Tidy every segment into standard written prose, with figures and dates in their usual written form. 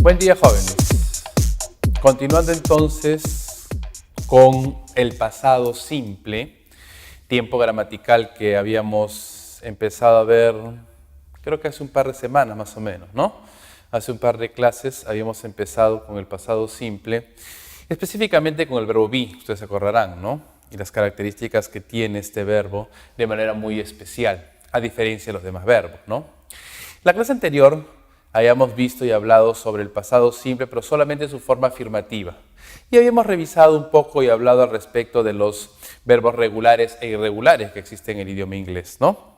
Buen día, jóvenes. Continuando entonces con el pasado simple, tiempo gramatical que habíamos empezado a ver, creo que hace un par de semanas más o menos, ¿no? Hace un par de clases habíamos empezado con el pasado simple, específicamente con el verbo be, ustedes se acordarán, ¿no? Y las características que tiene este verbo de manera muy especial, a diferencia de los demás verbos, ¿no? La clase anterior habíamos visto y hablado sobre el pasado simple, pero solamente en su forma afirmativa. Y habíamos revisado un poco y hablado al respecto de los verbos regulares e irregulares que existen en el idioma inglés, ¿no?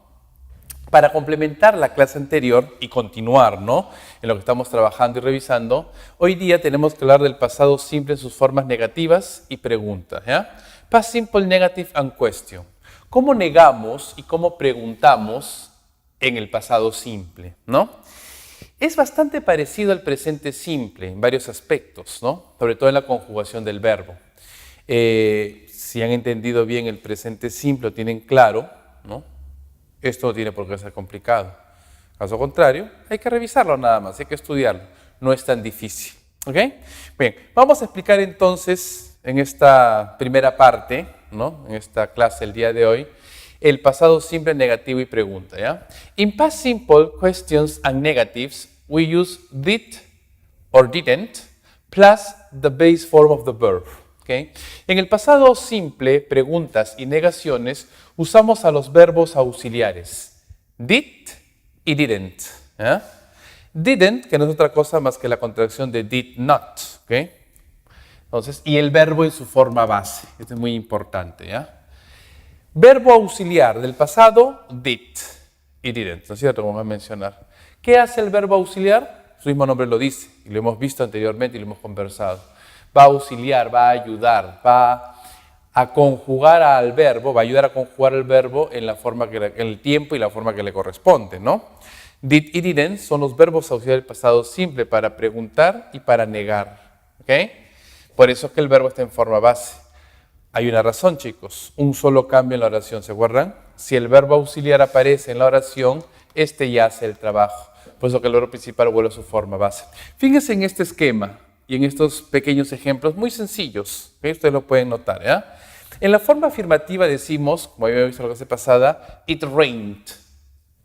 Para complementar la clase anterior y continuar, ¿no?, en lo que estamos trabajando y revisando, hoy día tenemos que hablar del pasado simple en sus formas negativas y preguntas, ¿ya? Past simple, negative and question. ¿Cómo negamos y cómo preguntamos en el pasado simple, ¿no? Es bastante parecido al presente simple en varios aspectos, ¿no? Sobre todo en la conjugación del verbo. Si han entendido bien el presente simple, lo tienen claro, ¿no? Esto no tiene por qué ser complicado. Caso contrario, hay que revisarlo nada más, hay que estudiarlo. No es tan difícil, ¿ok? Bien, vamos a explicar entonces en esta primera parte, ¿no?, en esta clase el día de hoy, el pasado simple, negativo y pregunta, ¿ya? In past simple, questions and negatives, we use did or didn't plus the base form of the verb, ¿okay? En el pasado simple, preguntas y negaciones, usamos a los verbos auxiliares did y didn't, ¿ya? Didn't, que no es otra cosa más que la contracción de did not, ¿ok? Entonces, y el verbo en su forma base, esto es muy importante, ¿ya? Verbo auxiliar del pasado, did y didn't, ¿no es cierto? Como vamos a mencionar. ¿Qué hace el verbo auxiliar? Su mismo nombre lo dice, y lo hemos visto anteriormente y lo hemos conversado. Va a auxiliar, va a ayudar, va a conjugar al verbo, va a ayudar a conjugar el verbo en la forma en el tiempo y la forma que le corresponde, ¿no? Did y didn't son los verbos auxiliares del pasado simple para preguntar y para negar, ¿ok? Por eso es que el verbo está en forma base. Hay una razón, chicos, un solo cambio en la oración, ¿se acuerdan? Si el verbo auxiliar aparece en la oración, este ya hace el trabajo. Por eso que el verbo principal vuelve a su forma base. Fíjense en este esquema y en estos pequeños ejemplos muy sencillos, ¿okay? Ustedes lo pueden notar, ¿ya? En la forma afirmativa decimos, como habíamos visto la clase pasada, it rained,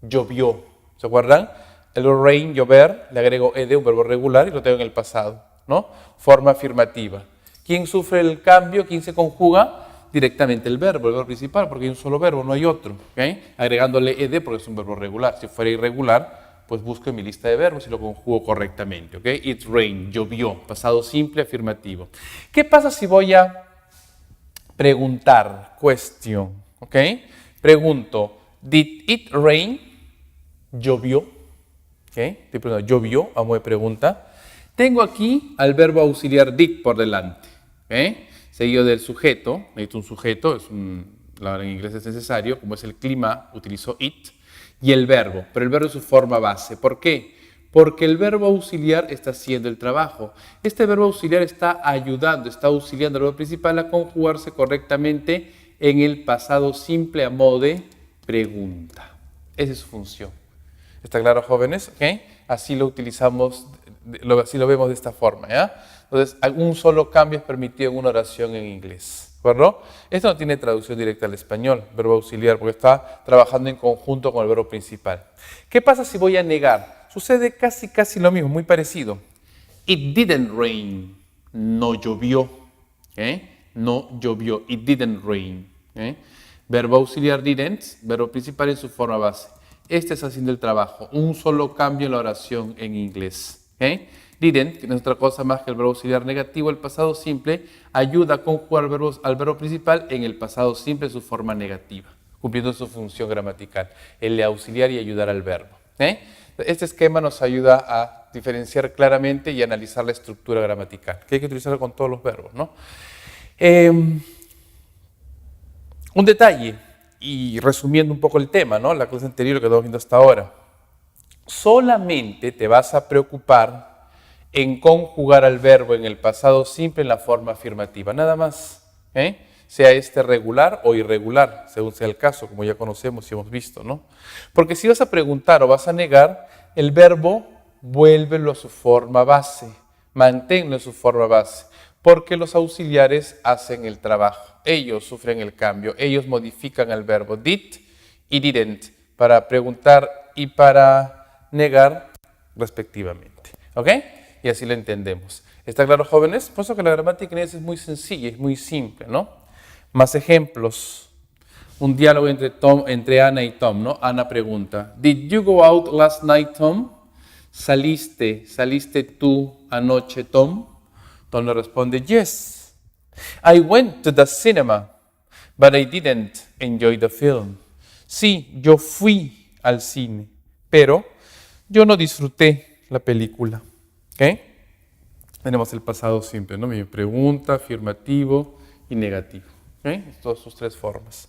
llovió, ¿se acuerdan? El verbo rain, llover, le agrego ed, un verbo regular, y lo tengo en el pasado, ¿no? Forma afirmativa. ¿Quién sufre el cambio? ¿Quién se conjuga? Directamente el verbo principal, porque hay un solo verbo, no hay otro, ¿okay? Agregándole ed porque es un verbo regular. Si fuera irregular, pues busco en mi lista de verbos y lo conjugo correctamente, ¿ok? It rained, llovió, pasado simple, afirmativo. ¿Qué pasa si voy a preguntar? Question, ¿ok? Pregunto, did it rain? ¿Llovió? ¿Ok? Estoy preguntando, ¿llovió? Vamos de pregunta. Tengo aquí al verbo auxiliar did por delante, ¿ok? Seguido del sujeto, necesito un sujeto, la en inglés es necesario, como es el clima, utilizo it, y el verbo, pero el verbo es su forma base. ¿Por qué? Porque el verbo auxiliar está haciendo el trabajo. Este verbo auxiliar está ayudando, está auxiliando al verbo principal a conjugarse correctamente en el pasado simple a modo de pregunta. Esa es su función. ¿Está claro, jóvenes? ¿Okay? Así lo utilizamos, así lo vemos de esta forma, ¿ya? Entonces, un solo cambio es permitido en una oración en inglés, ¿de acuerdo? Esto no tiene traducción directa al español, verbo auxiliar, porque está trabajando en conjunto con el verbo principal. ¿Qué pasa si voy a negar? Sucede casi lo mismo, muy parecido. It didn't rain. No llovió. ¿Okay? No llovió. It didn't rain. ¿Okay? Verbo auxiliar didn't, verbo principal en su forma base. Este está haciendo el trabajo. Un solo cambio en la oración en inglés. ¿Okay? Didn't, que no es otra cosa más que el verbo auxiliar negativo, el pasado simple, ayuda a conjugar al verbo principal en el pasado simple en su forma negativa, cumpliendo su función gramatical, el de auxiliar y ayudar al verbo. Este esquema nos ayuda a diferenciar claramente y analizar la estructura gramatical, que hay que utilizarlo con todos los verbos, ¿no? Un detalle, y resumiendo un poco el tema, ¿no?, la clase anterior que estamos viendo hasta ahora, solamente te vas a preocupar en conjugar al verbo en el pasado simple en la forma afirmativa, nada más, sea este regular o irregular, según sea el caso, como ya conocemos y hemos visto, ¿no? Porque si vas a preguntar o vas a negar, el verbo vuélvelo a su forma base, manténlo en su forma base, porque los auxiliares hacen el trabajo, ellos sufren el cambio, ellos modifican el verbo did y didn't para preguntar y para negar respectivamente, ¿ok? Y así lo entendemos. ¿Está claro, jóvenes? Por eso que la gramática inglesa es muy sencilla, es muy simple, ¿no? Más ejemplos. Un diálogo entre Ana y Tom, ¿no? Ana pregunta, ¿Did you go out last night, Tom? ¿Saliste tú anoche, Tom? Tom le responde, yes. I went to the cinema, but I didn't enjoy the film. Sí, yo fui al cine, pero yo no disfruté la película. ¿Ok? Tenemos el pasado simple, ¿no? Mi pregunta, afirmativo y negativo. ¿Ok? Todas sus tres formas.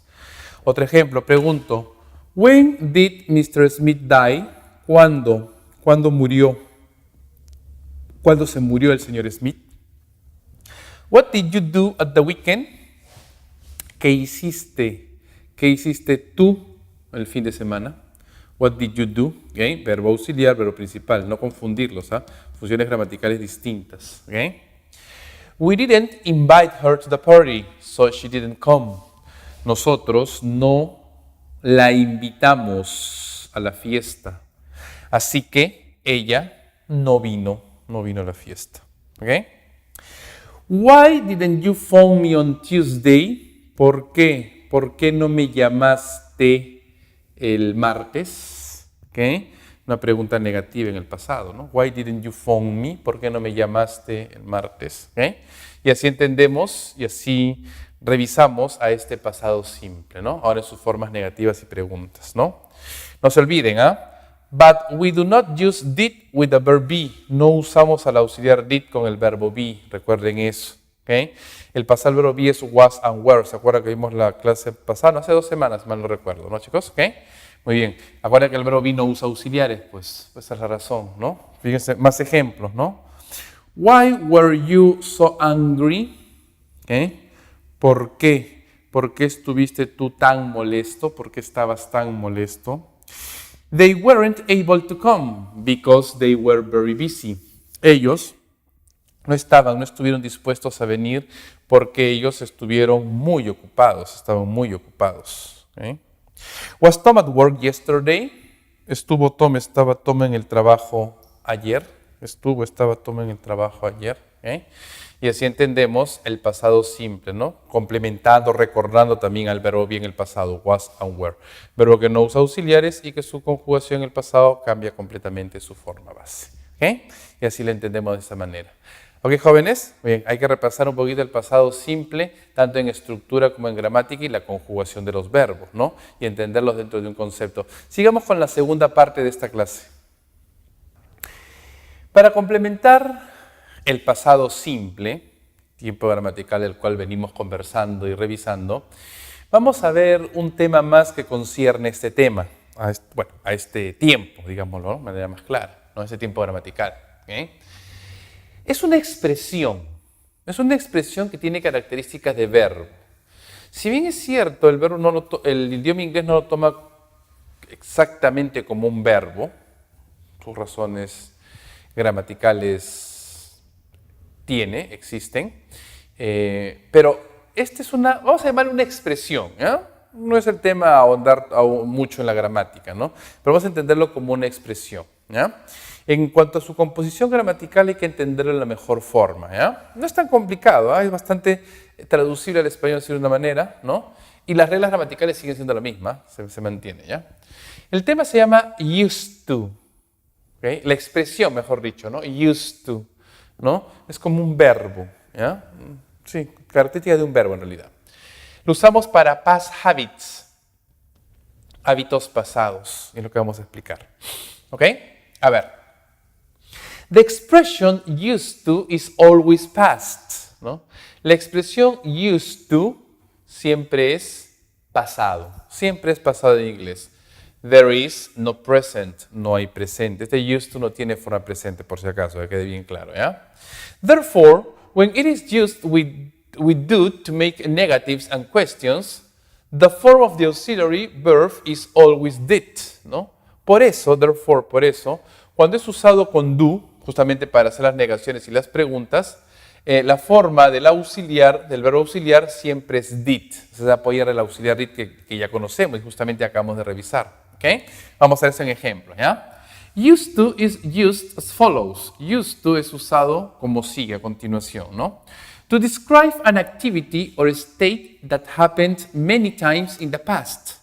Otro ejemplo, pregunto, when did Mr. Smith die? ¿Cuándo? ¿Cuándo murió? ¿Cuándo se murió el señor Smith? What did you do at the weekend? ¿Qué hiciste? ¿Qué hiciste tú el fin de semana? What did you do? ¿Okay? Verbo auxiliar, verbo principal, no confundirlos, ¿ah? Funciones gramaticales distintas. ¿Okay? We didn't invite her to the party, so she didn't come. Nosotros no la invitamos a la fiesta, así que ella no vino a la fiesta. ¿Okay? Why didn't you phone me on Tuesday? ¿Por qué? ¿Por qué no me llamaste el martes? ¿Okay? Una pregunta negativa en el pasado, ¿no? Why didn't you phone me? ¿Por qué no me llamaste el martes? ¿Okay? Y así entendemos y así revisamos a este pasado simple, ¿no? Ahora en sus formas negativas y preguntas, ¿no? No se olviden, ¿ah? But we do not use did with the verb be. No usamos al auxiliar did con el verbo be. Recuerden eso. ¿Okay? El pasado verbo be es was and were. ¿Se acuerdan que vimos la clase pasada? No, hace 2 semanas, mal no recuerdo, ¿no, chicos? ¿Okay? Muy bien. Acuérdense que el verbo be no usa auxiliares. Pues esa es la razón, ¿no? Fíjense, más ejemplos, ¿no? Why were you so angry? ¿Okay? ¿Por qué? ¿Por qué estuviste tú tan molesto? ¿Por qué estabas tan molesto? They weren't able to come because they were very busy. Ellos no estuvieron dispuestos a venir porque ellos estuvieron muy ocupados, estaban muy ocupados. ¿Okay? Was Tom at work yesterday? Estaba Tom en el trabajo ayer. Estaba Tom en el trabajo ayer. ¿Okay? Y así entendemos el pasado simple, ¿no? Complementando, recordando también al verbo be en el pasado, was and were. Verbo que no usa auxiliares y que su conjugación en el pasado cambia completamente su forma base. ¿Okay? Y así lo entendemos de esta manera. ¿Ok, jóvenes? Bien, hay que repasar un poquito el pasado simple, tanto en estructura como en gramática y la conjugación de los verbos, ¿no? Y entenderlos dentro de un concepto. Sigamos con la segunda parte de esta clase. Para complementar el pasado simple, tiempo gramatical del cual venimos conversando y revisando, vamos a ver un tema más que concierne este tema, a este tiempo, digámoslo, ¿no? De manera más clara, no este tiempo gramatical. ¿Okay? Es una expresión que tiene características de verbo. Si bien es cierto, el idioma inglés no lo toma exactamente como un verbo, sus razones gramaticales existen, pero esta es vamos a llamar una expresión, ¿ya? No es el tema a ahondar mucho en la gramática, ¿no? Pero vamos a entenderlo como una expresión, ¿ya? En cuanto a su composición gramatical hay que entenderlo de la mejor forma, ¿ya? No es tan complicado, ¿eh? Es bastante traducible al español de una manera, ¿no? Y las reglas gramaticales siguen siendo la misma, se mantiene, ¿ya? El tema se llama used to, ¿okay? La expresión, mejor dicho, ¿no? Used to, ¿no? Es como un verbo, ¿ya? Sí, característica de un verbo en realidad. Lo usamos para past habits, hábitos pasados, es lo que vamos a explicar. ¿Ok? A ver. The expression used to is always past, ¿no? La expresión used to siempre es pasado, siempre es pasado en inglés. There is, no present, no hay presente. Este used to no tiene forma presente, por si acaso, que quede bien claro, ¿ya? Therefore, when it is used with do to make negatives and questions, the form of the auxiliary verb is always did, ¿no? Por eso, therefore, Cuando es usado con do, justamente para hacer las negaciones y las preguntas, la forma del auxiliar, del verbo auxiliar, siempre es did. Se va a apoyar el auxiliar did que ya conocemos y justamente acabamos de revisar. ¿Okay? Vamos a ver eso en ejemplo. ¿Ya? Used to is used as follows. Used to es usado como sigue a continuación, ¿no? To describe an activity or state that happened many times in the past.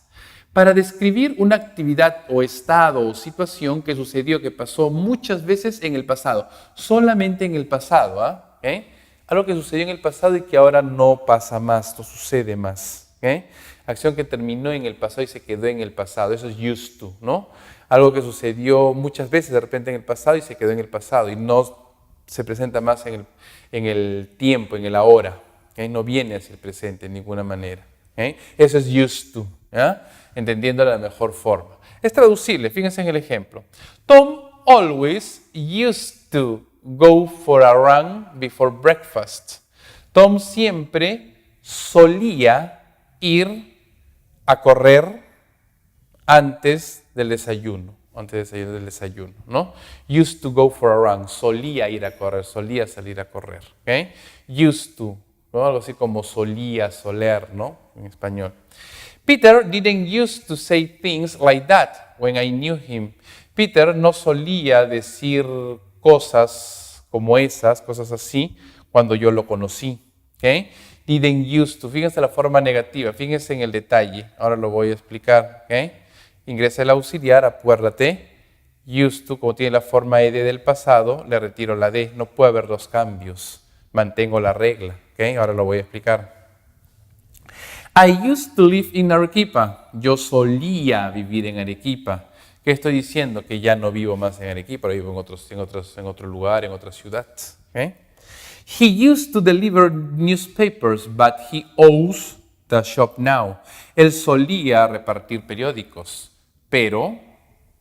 Para describir una actividad o estado o situación que sucedió, que pasó muchas veces en el pasado. Solamente en el pasado, ¿ah? ¿Okay? Algo que sucedió en el pasado y que ahora no pasa más, no sucede más. ¿Okay? Acción que terminó en el pasado y se quedó en el pasado. Eso es used to, ¿no? Algo que sucedió muchas veces de repente en el pasado y se quedó en el pasado y no se presenta más en el tiempo, en el ahora. ¿Okay? No viene hacia el presente de ninguna manera. ¿Okay? Eso es used to, ¿ya? Entendiendo de la mejor forma. Es traducible, fíjense en el ejemplo. Tom always used to go for a run before breakfast. Tom siempre solía ir a correr antes del desayuno, del desayuno, ¿no? Used to go for a run, solía ir a correr, solía salir a correr, ¿ok? Used to, ¿no? Algo así como solía, soler, ¿no? En español. Peter didn't used to say things like that when I knew him. Peter no solía decir cosas como esas, cosas así, cuando yo lo conocí, ¿ok? Didn't used to, fíjense la forma negativa, fíjense en el detalle, ahora lo voy a explicar, ¿ok? Ingresa el auxiliar, acuérdate, used to, como tiene la forma ed del pasado, le retiro la d, no puede haber dos cambios, mantengo la regla, ¿ok? Ahora lo voy a explicar. I used to live in Arequipa, yo solía vivir en Arequipa. ¿Qué estoy diciendo? Que ya no vivo más en Arequipa, vivo en otro lugar, en otra ciudad, ¿ok? He used to deliver newspapers, but he owns the shop now. Él solía repartir periódicos, pero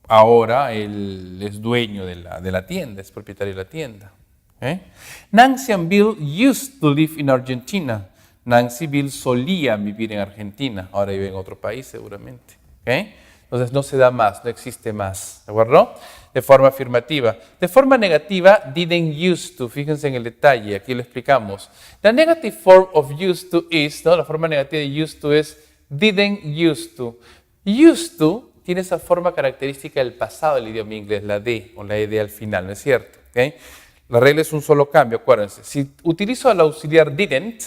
ahora él es dueño de la tienda, es propietario de la tienda. ¿Okay? Nancy and Bill used to live in Argentina. Nancy y Bill solían vivir en Argentina, ahora viven en otro país seguramente. ¿Okay? Entonces no se da más, no existe más, ¿de acuerdo? De forma afirmativa. De forma negativa, didn't used to, fíjense en el detalle, aquí lo explicamos. The negative form of used to is, ¿no? La forma negativa de used to es didn't used to. Used to tiene esa forma característica del pasado del idioma inglés, la D o la ED al final, ¿no es cierto? ¿Okay? La regla es un solo cambio, acuérdense. Si utilizo el auxiliar didn't,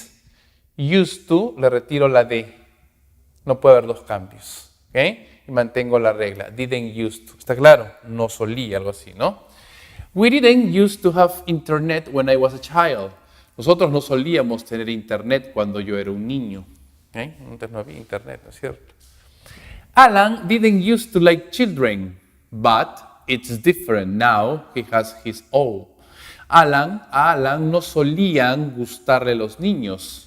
used to, le retiro la D. No puede haber dos cambios, ¿ok? Y mantengo la regla, didn't used to. ¿Está claro? No solía, algo así, ¿no? We didn't used to have internet when I was a child. Nosotros no solíamos tener internet cuando yo era un niño. ¿Okay? Antes no había internet, ¿no es cierto? Alan didn't used to like children, but it's different now. He has his own. A Alan no solían gustarle los niños.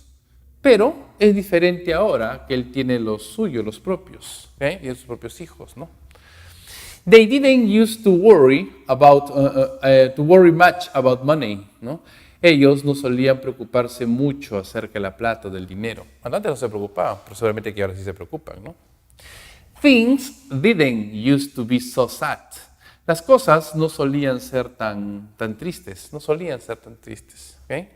Pero es diferente ahora que él tiene los suyos, los propios, ¿okay? Tiene sus propios hijos, ¿no? They didn't used to worry much about money, ¿no? Ellos no solían preocuparse mucho acerca de la plata o del dinero. Antes no se preocupaban, pero seguramente que ahora sí se preocupan, ¿no? Things didn't used to be so sad. Las cosas no solían ser tan tristes, no solían ser tan tristes, ¿okay?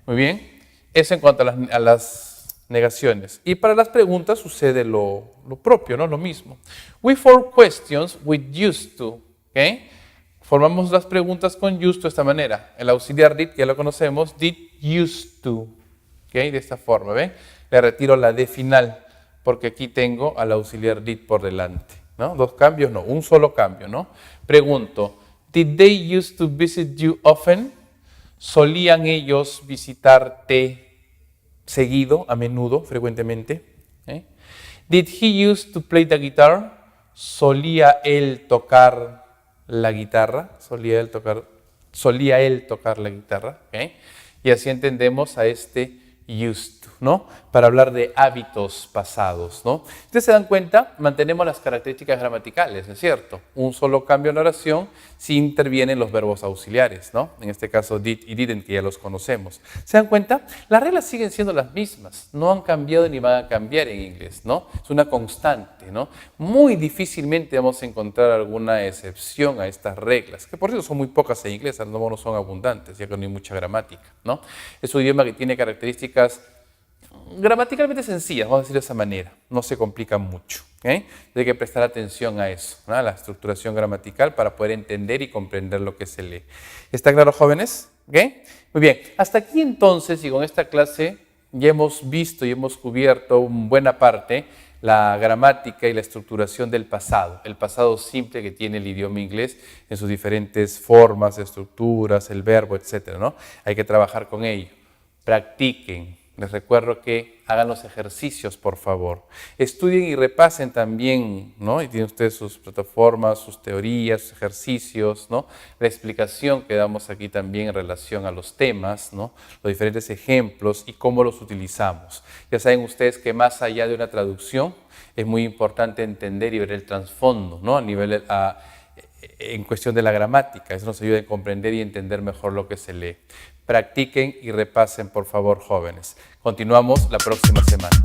Muy bien. Eso en cuanto a las negaciones. Y para las preguntas sucede lo propio, ¿no? Lo mismo. We form questions with used to. ¿Okay? Formamos las preguntas con used to de esta manera. El auxiliar did, que ya lo conocemos, did used to. ¿Okay? De esta forma, ¿ven? Le retiro la D final, porque aquí tengo al auxiliar did por delante, ¿no? Dos cambios, no. Un solo cambio, ¿no? Pregunto, did they used to visit you often? ¿Solían ellos visitarte seguido, a menudo, frecuentemente? Did he used to play the guitar? ¿Solía él tocar la guitarra? ¿Solía él tocar la guitarra? ¿Okay? Y así entendemos a este used to. ¿no? Para hablar de hábitos pasados, ¿no? Ustedes se dan cuenta, mantenemos las características gramaticales, ¿no es cierto? Un solo cambio en la oración si intervienen los verbos auxiliares, ¿no? En este caso did y didn't, que ya los conocemos. ¿Se dan cuenta? Las reglas siguen siendo las mismas, no han cambiado ni van a cambiar en inglés, ¿no? Es una constante, ¿no? Muy difícilmente vamos a encontrar alguna excepción a estas reglas, que por cierto son muy pocas en inglés, no son abundantes, ya que no hay mucha gramática, ¿no? Es un idioma que tiene características gramaticalmente sencillas, vamos a decir de esa manera, no se complica mucho. ¿Okay? Hay que prestar atención a eso, ¿no? A la estructuración gramatical para poder entender y comprender lo que se lee. ¿Está claro, jóvenes? ¿Okay? Muy bien, hasta aquí entonces, y con esta clase ya hemos visto y hemos cubierto en buena parte la gramática y la estructuración del pasado, el pasado simple que tiene el idioma inglés en sus diferentes formas, estructuras, el verbo, etc., ¿no? Hay que trabajar con ello. Practiquen. Les recuerdo que hagan los ejercicios, por favor. Estudien y repasen también, ¿no? Y tienen ustedes sus plataformas, sus teorías, sus ejercicios, ¿no? La explicación que damos aquí también en relación a los temas, ¿no? Los diferentes ejemplos y cómo los utilizamos. Ya saben ustedes que más allá de una traducción, es muy importante entender y ver el trasfondo, ¿no? A nivel en cuestión de la gramática. Eso nos ayuda a comprender y entender mejor lo que se lee. Practiquen y repasen, por favor, jóvenes. Continuamos la próxima semana.